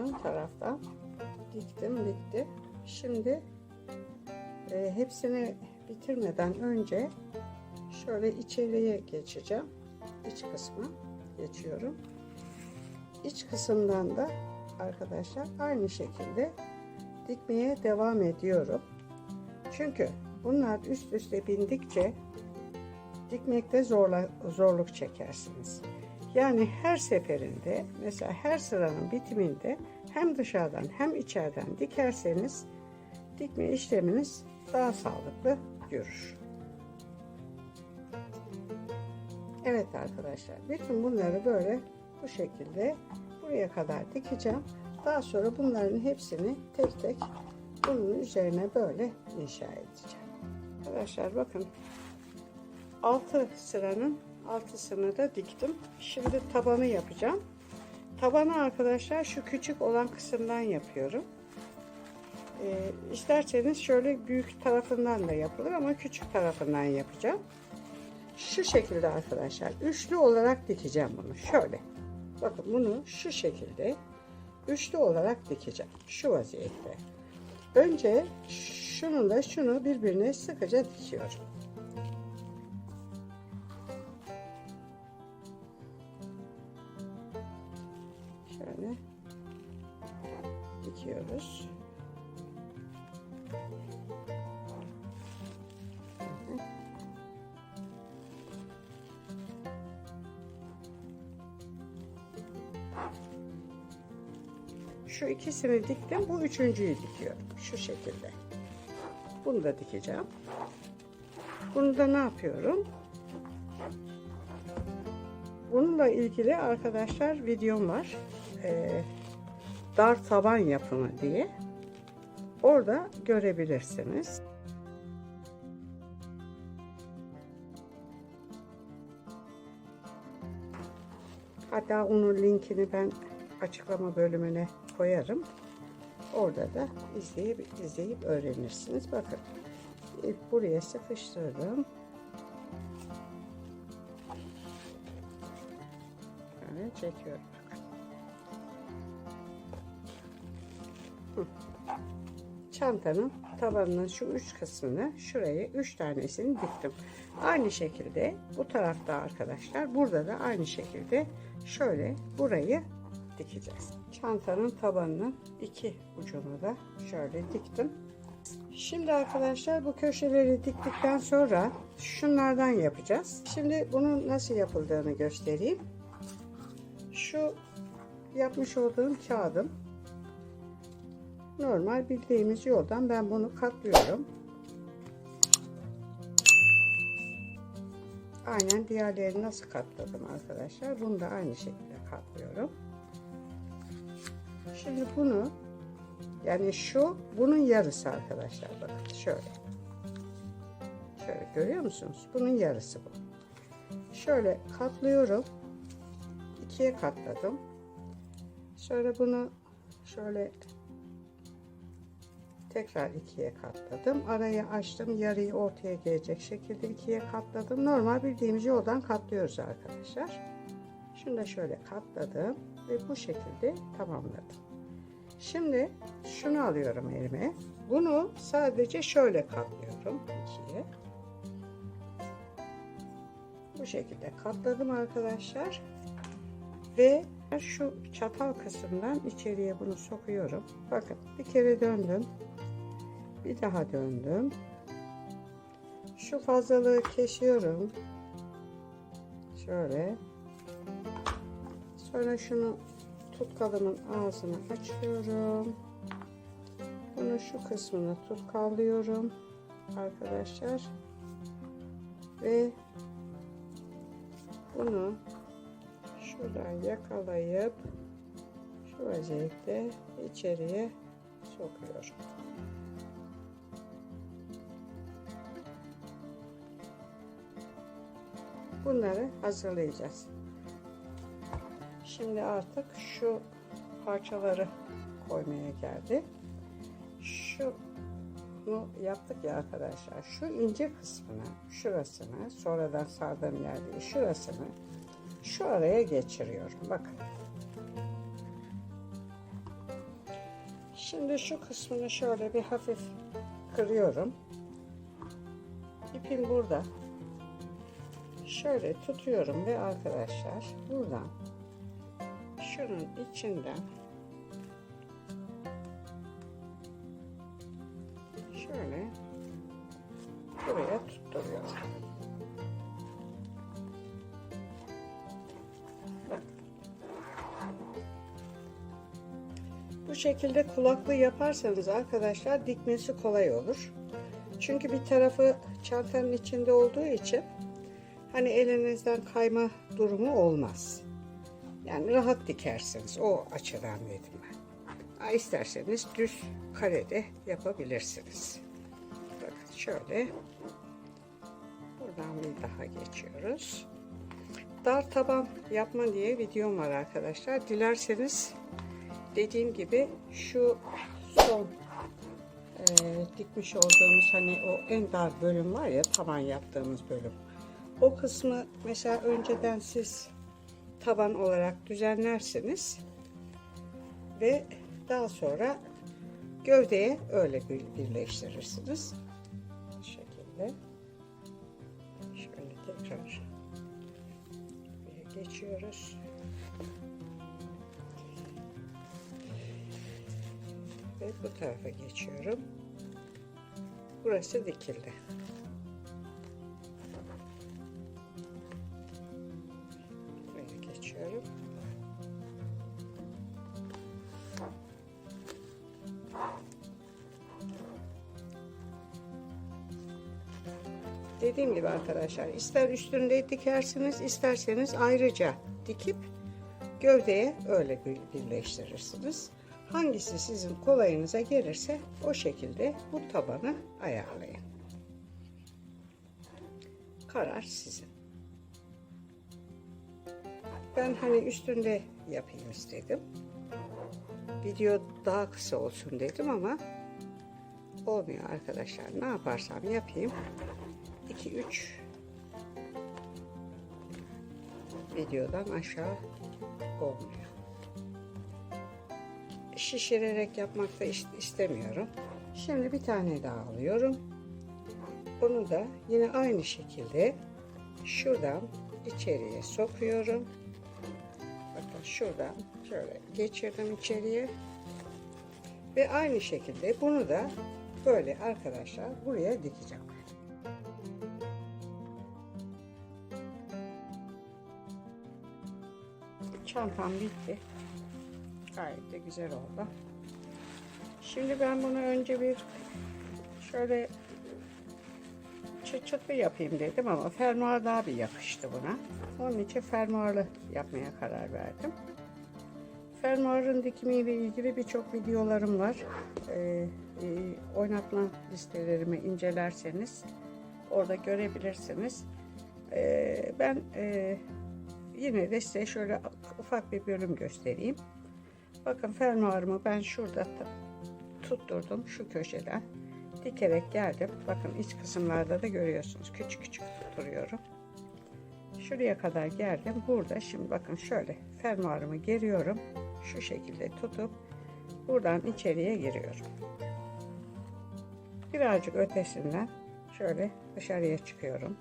ön taraftan diktim, bitti. Şimdi hepsini bitirmeden önce şöyle içeriye geçeceğim. İç kısmı geçiyorum. İç kısımdan da arkadaşlar aynı şekilde dikmeye devam ediyorum. Çünkü bunlar üst üste bindikçe dikmekte zorluk çekersiniz. Yani her seferinde, mesela her sıranın bitiminde hem dışarıdan hem içeriden dikerseniz dikme işleminiz daha sağlıklı yürür. Evet arkadaşlar, bütün bunları böyle bu şekilde buraya kadar dikeceğim. Daha sonra bunların hepsini tek tek bunun üzerine böyle inşa edeceğim. Arkadaşlar bakın, 6 sıranın 6'sını da diktim. Şimdi tabanı yapacağım. Tabanı arkadaşlar şu küçük olan kısımdan yapıyorum. İsterseniz şöyle büyük tarafından da yapılır ama küçük tarafından yapacağım. Şu şekilde arkadaşlar üçlü olarak dikeceğim bunu. Şöyle. Bakın bunu şu şekilde üçlü olarak dikeceğim. Şu vaziyette. Önce şununla şunu birbirine sıkıca dikiyorum. Şöyle dikiyoruz. Şu ikisini diktim. Bu üçüncüyü dikiyorum. Şu şekilde. Bunu da dikeceğim. Bunu da ne yapıyorum? Bununla ilgili arkadaşlar videom var. Dar taban yapımı diye. Orada görebilirsiniz. Hatta onun linkini ben açıklama bölümüne koyarım. Orada da izleyip öğrenirsiniz. Bakın, buraya sıkıştırdım. Böyle çekiyorum. Çantanın tabanının şu üç kısmını, şuraya 3 tanesini diktim. Aynı şekilde bu tarafta arkadaşlar, burada da aynı şekilde şöyle burayı dikeceğiz. Çantanın tabanının iki ucunu da şöyle diktim. Şimdi arkadaşlar bu köşeleri diktikten sonra şunlardan yapacağız. Şimdi bunun nasıl yapıldığını göstereyim. Şu yapmış olduğum kağıdım. Normal bildiğimiz yoldan ben bunu katlıyorum. Aynen diğerlerini nasıl katladım arkadaşlar. Bunu da aynı şekilde katlıyorum. Şimdi bunu, yani şu bunun yarısı arkadaşlar, bakın şöyle. Şöyle görüyor musunuz? Bunun yarısı bu. Şöyle katlıyorum. İkiye katladım. Sonra bunu şöyle tekrar ikiye katladım. Arayı açtım. Yarıyı ortaya gelecek şekilde ikiye katladım. Normal bildiğimiz yoldan katlıyoruz arkadaşlar. Şunu da şöyle katladım ve bu şekilde tamamladım. Şimdi şunu alıyorum elime. Bunu sadece şöyle katlıyorum ikiye. Bu şekilde katladım arkadaşlar. Ve şu çatal kısımdan içeriye bunu sokuyorum. Bakın, bir kere döndüm. Bir daha döndüm. Şu fazlalığı kesiyorum. Şöyle. Sonra şunu tutkalımın ağzını açıyorum. Bunu şu kısmını tutkallıyorum arkadaşlar. Ve bunu şuradan yakalayıp şu vaziyette içeriye sokuyorum. Bunları hazırlayacağız. Şimdi artık şu parçaları koymaya geldi. Şunu yaptık ya arkadaşlar. Şu ince kısmını, şurasını, sonradan sardığım yerde şurasını şu araya geçiriyorum. Bakın. Şimdi şu kısmını şöyle bir hafif kırıyorum. İpim burada. Şöyle tutuyorum ve arkadaşlar buradan şunun içinden şöyle buraya tutturuyorum. Bu şekilde kulaklığı yaparsanız arkadaşlar dikmesi kolay olur. Çünkü bir tarafı çantanın içinde olduğu için hani elinizden kayma durumu olmaz. Yani rahat dikersiniz. O açıdan dedim ben. İsterseniz düz karede yapabilirsiniz. Bakın şöyle. Buradan bir daha geçiyoruz. Dar taban yapma diye videom var arkadaşlar. Dilerseniz dediğim gibi şu son dikmiş olduğumuz hani o en dar bölüm var ya, taban yaptığımız bölüm. O kısmı mesela önceden siz taban olarak düzenlersiniz ve daha sonra gövdeye öyle birleştirirsiniz. Bu şekilde. Şöyle tekrar geçiyoruz. Ve bu tarafa geçiyorum. Burası dikildi. Buraya geçiyorum. Dediğim gibi arkadaşlar, ister üstünde dikersiniz, isterseniz ayrıca dikip gövdeye öyle birleştirirsiniz. Hangisi sizin kolayınıza gelirse o şekilde bu tabanı ayarlayın. Karar sizin. Ben hani üstünde yapayım istedim. Video daha kısa olsun dedim ama olmuyor arkadaşlar. Ne yaparsam yapayım 2-3 videodan aşağı olmuyor. Şişirerek yapmak da istemiyorum. Şimdi bir tane daha alıyorum. Bunu da yine aynı şekilde şuradan içeriye sokuyorum. Bakın şuradan şöyle geçirdim içeriye. Ve aynı şekilde bunu da böyle arkadaşlar buraya dikeceğim. Çantam bitti. Gayet de güzel oldu. Şimdi ben bunu önce bir şöyle çıt çıtlı yapayım dedim ama fermuar daha bir yakıştı buna. Onun için fermuarlı yapmaya karar verdim. Fermuarın dikimiyle ilgili birçok videolarım var. Oynatma listelerimi incelerseniz orada görebilirsiniz. Ben yine de size şöyle ufak bir bölüm göstereyim. Bakın fermuarımı ben şurada tutturdum, şu köşeden dikerek geldim. Bakın iç kısımlarda da görüyorsunuz, küçük küçük tutturuyorum. Şuraya kadar geldim. Burada şimdi bakın şöyle fermuarımı geriyorum. Şu şekilde tutup buradan içeriye giriyorum. Birazcık ötesinden şöyle dışarıya çıkıyorum.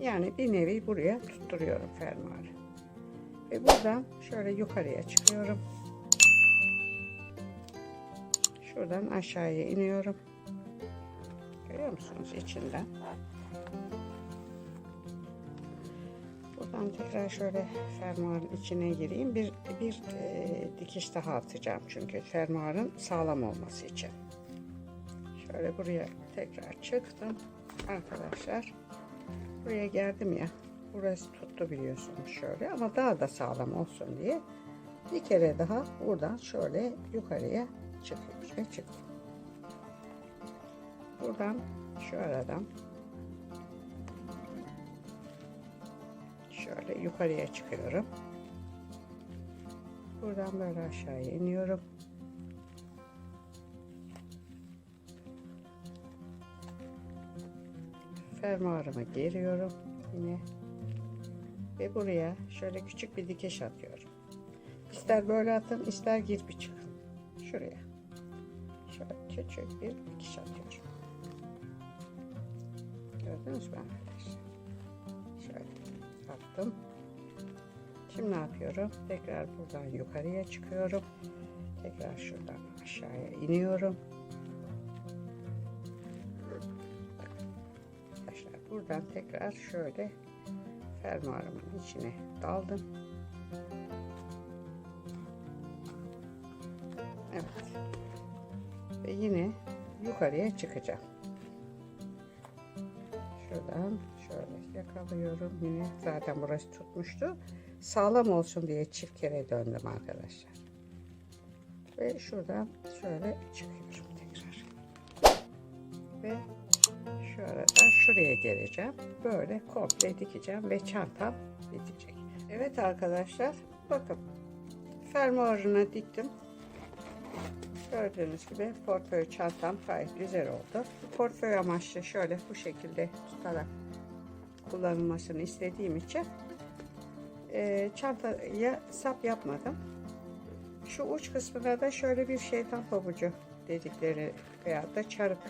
Yani bir nevi buraya tutturuyorum fermuarı. Ve buradan şöyle yukarıya çıkıyorum. Şuradan aşağıya iniyorum. Görüyor musunuz içinden? Buradan tekrar şöyle fermuarın içine gireyim. Bir dikiş daha atacağım çünkü fermuarın sağlam olması için. Şöyle buraya tekrar çıktım arkadaşlar. Buraya geldim ya. Burası tuttu biliyorsunuz şöyle ama daha da sağlam olsun diye bir kere daha buradan şöyle yukarıya çıkıyoruz ve çıktım. Buradan şu aradan şöyle yukarıya çıkıyorum. Buradan böyle aşağıya iniyorum. Fermuarımı geriyorum yine. Ve buraya şöyle küçük bir dikiş atıyorum. İster böyle atın, ister girip çıkın. şuraya şöyle küçük bir dikiş atıyorum. Gördünüz mü arkadaşlar? Şöyle attım. Şimdi ne yapıyorum? Tekrar buradan yukarıya çıkıyorum. Tekrar şuradan aşağıya iniyorum. Arkadaşlar buradan tekrar şöyle fermuarımın içine daldım. Evet. Ve yine yukarıya çıkacağım. Şuradan şöyle yakalıyorum. Yine zaten burası tutmuştu. Sağlam olsun diye çift kere döndüm arkadaşlar. Ve şuradan şöyle çıkıyorum tekrar. Ve şu arada şuraya geleceğim. Böyle komple dikeceğim ve çantam bitecek. Evet arkadaşlar, bakın fermuarını diktim. Gördüğünüz gibi portföy çantam gayet güzel oldu. Portföy amaçlı şöyle bu şekilde tutarak kullanılmasını istediğim için çantaya sap yapmadım. Şu uç kısmına da şöyle bir şeytan pabucu dedikleri veya da çarık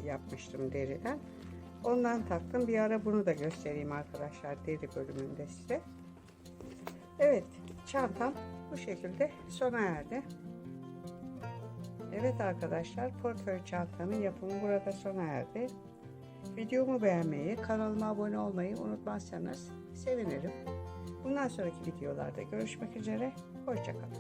yapmıştım deriden. Ondan taktım. Bir ara bunu da göstereyim arkadaşlar deri bölümünde size. Evet, çantam bu şekilde sona erdi. Evet arkadaşlar, portföy çantamın yapımı burada sona erdi. Videomu beğenmeyi, kanalıma abone olmayı unutmazsanız sevinirim. Bundan sonraki videolarda görüşmek üzere. Hoşça kalın.